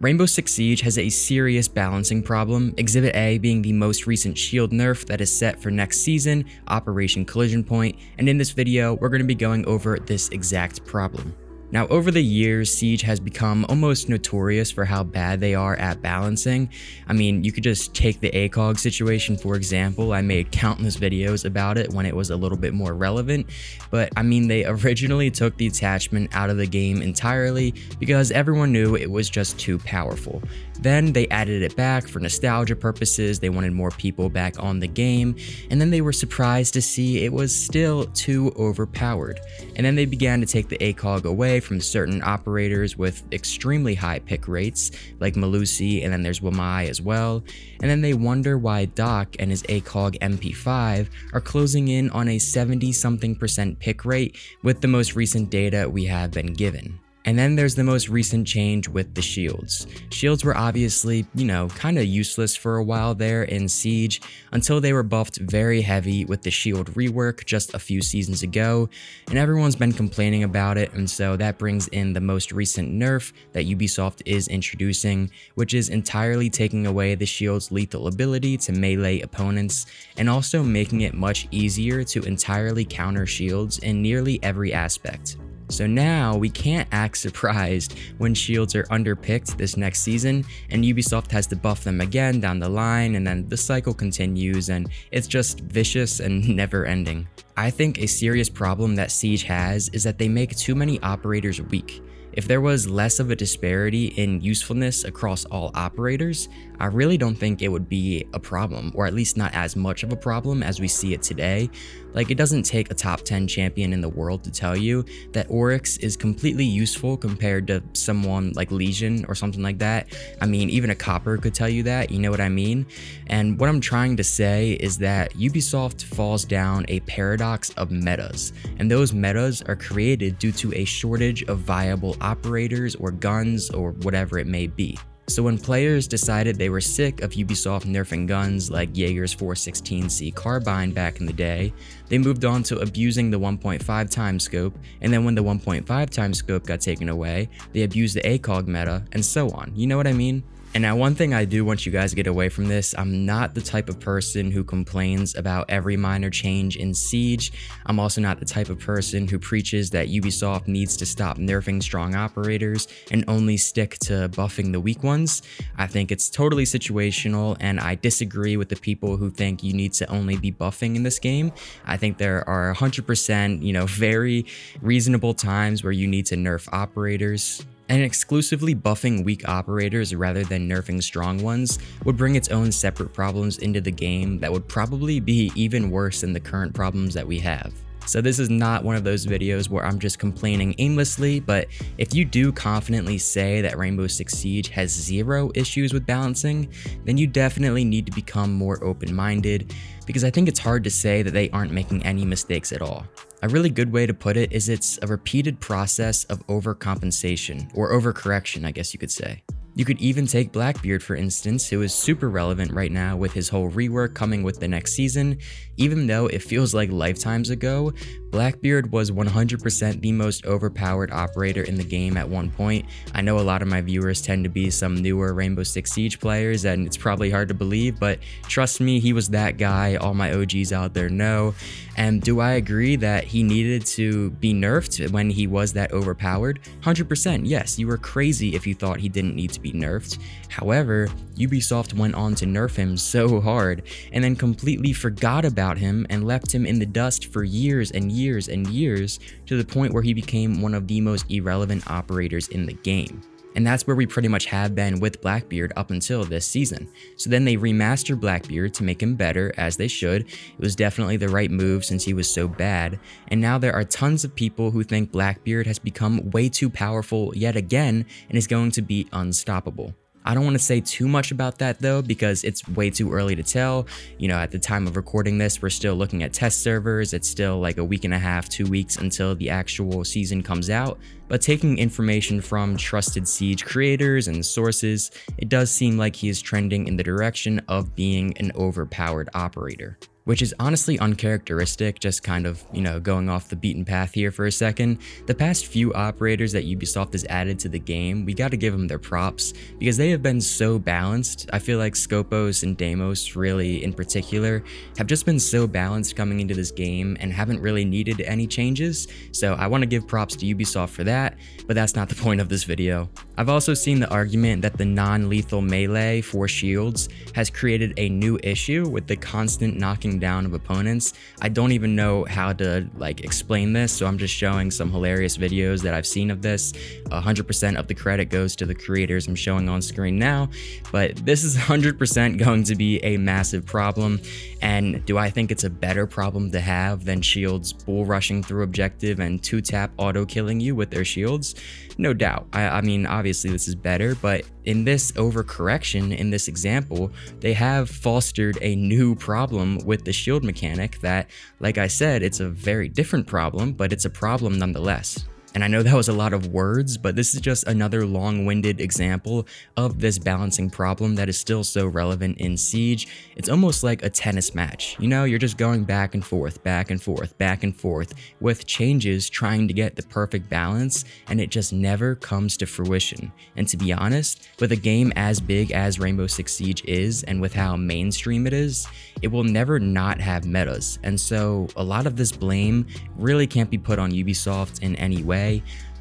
Rainbow Six Siege has a serious balancing problem, Exhibit A being the most recent shield nerf that is set for next season, Operation Collision Point, and in this video, we're going to be going over this exact problem. Now, over the years, Siege has become almost notorious for how bad they are at balancing. I mean, you could just take the ACOG situation, for example. I made countless videos about it when it was a little bit more relevant, but I mean, they originally took the attachment out of the game entirely because everyone knew it was just too powerful. Then they added it back for nostalgia purposes, they wanted more people back on the game, and then they were surprised to see it was still too overpowered. And then they began to take the ACOG away from certain operators with extremely high pick rates, like Malusi, and then there's Wamai as well. And then they wonder why Doc and his ACOG MP5 are closing in on a 70-something% pick rate with the most recent data we have been given. And then there's the most recent change with the shields. Shields were obviously, kind of useless for a while there in Siege until they were buffed very heavy with the shield rework just a few seasons ago, and everyone's been complaining about it, and so that brings in the most recent nerf that Ubisoft is introducing, which is entirely taking away the shield's lethal ability to melee opponents, and also making it much easier to entirely counter shields in nearly every aspect. So now we can't act surprised when shields are underpicked this next season and Ubisoft has to buff them again down the line, and then the cycle continues and it's just vicious and never ending. I think a serious problem that Siege has is that they make too many operators weak. If there was less of a disparity in usefulness across all operators, I really don't think it would be a problem, or at least not as much of a problem as we see it today. Like, it doesn't take a top 10 champion in the world to tell you that Oryx is completely useful compared to someone like Legion or something like that. I mean, even a Copper could tell you that, you know what I mean? And what I'm trying to say is that Ubisoft falls down a paradox of metas, and those metas are created due to a shortage of viable operators or guns or whatever it may be. So when players decided they were sick of Ubisoft nerfing guns like Jaeger's 416C carbine back in the day, they moved on to abusing the 1.5 times scope, and then when the 1.5 times scope got taken away, they abused the ACOG meta, and so on. You know what I mean? And now, one thing I do want you guys to get away from this, I'm not the type of person who complains about every minor change in Siege. I'm also not the type of person who preaches that Ubisoft needs to stop nerfing strong operators and only stick to buffing the weak ones. I think it's totally situational, and I disagree with the people who think you need to only be buffing in this game. I think there are 100%, very reasonable times where you need to nerf operators. And exclusively buffing weak operators rather than nerfing strong ones would bring its own separate problems into the game that would probably be even worse than the current problems that we have. So this is not one of those videos where I'm just complaining aimlessly, but if you do confidently say that Rainbow Six Siege has zero issues with balancing, then you definitely need to become more open-minded, because I think it's hard to say that they aren't making any mistakes at all. A really good way to put it is it's a repeated process of overcompensation, or overcorrection, I guess you could say. You could even take Blackbeard, for instance, who is super relevant right now with his whole rework coming with the next season. Even though it feels like lifetimes ago, Blackbeard was 100% the most overpowered operator in the game at one point. I know a lot of my viewers tend to be some newer Rainbow Six Siege players, and it's probably hard to believe, but trust me, he was that guy. All my OGs out there know. And do I agree that he needed to be nerfed when he was that overpowered? 100%, yes, you were crazy if you thought he didn't need to be nerfed. However, Ubisoft went on to nerf him so hard and then completely forgot about him and left him in the dust for years and years and years, to the point where he became one of the most irrelevant operators in the game. And that's where we pretty much have been with Blackbeard up until this season. So then they remastered Blackbeard to make him better, as they should. It was definitely the right move since he was so bad. And now there are tons of people who think Blackbeard has become way too powerful yet again and is going to be unstoppable. I don't want to say too much about that though, because it's way too early to tell. At the time of recording this, we're still looking at test servers. It's still like a week and a half, 2 weeks until the actual season comes out. But taking information from trusted Siege creators and sources, it does seem like he is trending in the direction of being an overpowered operator. which is honestly uncharacteristic, just kind of, going off the beaten path here for a second. The past few operators that Ubisoft has added to the game, we gotta give them their props, because they have been so balanced. I feel like Scopos and Deimos, really in particular, have just been so balanced coming into this game and haven't really needed any changes, so I want to give props to Ubisoft for that, but that's not the point of this video. I've also seen the argument that the non-lethal melee for shields has created a new issue with the constant knocking down of opponents. I don't even know how to explain this, so I'm just showing some hilarious videos that I've seen of this. 100% of the credit goes to the creators I'm showing on screen now, but this is 100% going to be a massive problem. And do I think it's a better problem to have than shields bull rushing through objective and 2-tap auto killing you with their shields? No doubt. I mean, obviously this is better, but in this overcorrection, in this example, they have fostered a new problem with the shield mechanic that, like I said, it's a very different problem, but it's a problem nonetheless. And I know that was a lot of words, but this is just another long-winded example of this balancing problem that is still so relevant in Siege. It's almost like a tennis match. You're just going back and forth, back and forth, back and forth with changes trying to get the perfect balance, and it just never comes to fruition. And to be honest, with a game as big as Rainbow Six Siege is, and with how mainstream it is, it will never not have metas. And so a lot of this blame really can't be put on Ubisoft in any way,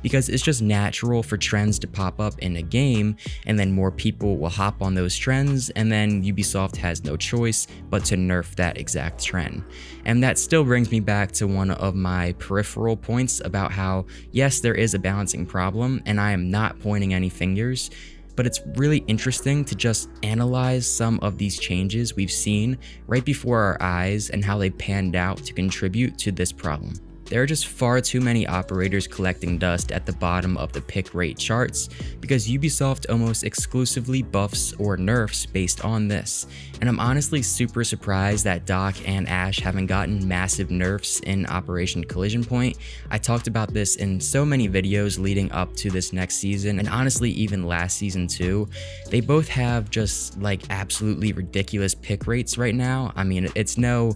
because it's just natural for trends to pop up in a game, and then more people will hop on those trends, and then Ubisoft has no choice but to nerf that exact trend. And that still brings me back to one of my peripheral points about how, yes, there is a balancing problem, and I am not pointing any fingers, but it's really interesting to just analyze some of these changes we've seen right before our eyes and how they panned out to contribute to this problem. There are just far too many operators collecting dust at the bottom of the pick rate charts, because Ubisoft almost exclusively buffs or nerfs based on this. And I'm honestly super surprised that Doc and Ash haven't gotten massive nerfs in Operation Collision Point. I talked about this in so many videos leading up to this next season, and honestly even last season too. They both have just absolutely ridiculous pick rates right now. I mean, it's no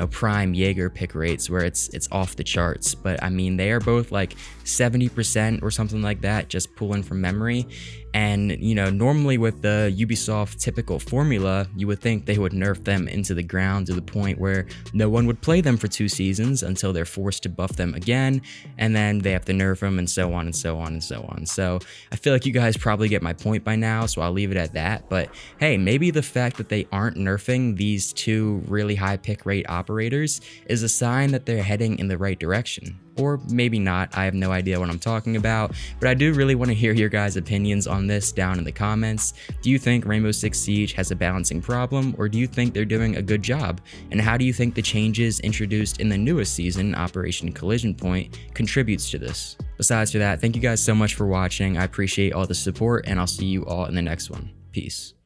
prime Jaeger pick rates where it's off the charts, but I mean, they are both 70% or something like that, just pulling from memory. And normally with the Ubisoft typical formula, you would think they would nerf them into the ground to the point where no one would play them for 2 seasons until they're forced to buff them again, and then they have to nerf them, and so on and so on and so on. So I feel like you guys probably get my point by now, so I'll leave it at that. But hey, maybe the fact that they aren't nerfing these 2 really high pick rate operators is a sign that they're heading in the right direction. Or maybe not, I have no idea what I'm talking about, but I do really want to hear your guys' opinions on this down in the comments. Do you think Rainbow Six Siege has a balancing problem, or do you think they're doing a good job? And how do you think the changes introduced in the newest season, Operation Collision Point, contributes to this? Besides for that, thank you guys so much for watching. I appreciate all the support, and I'll see you all in the next one. Peace.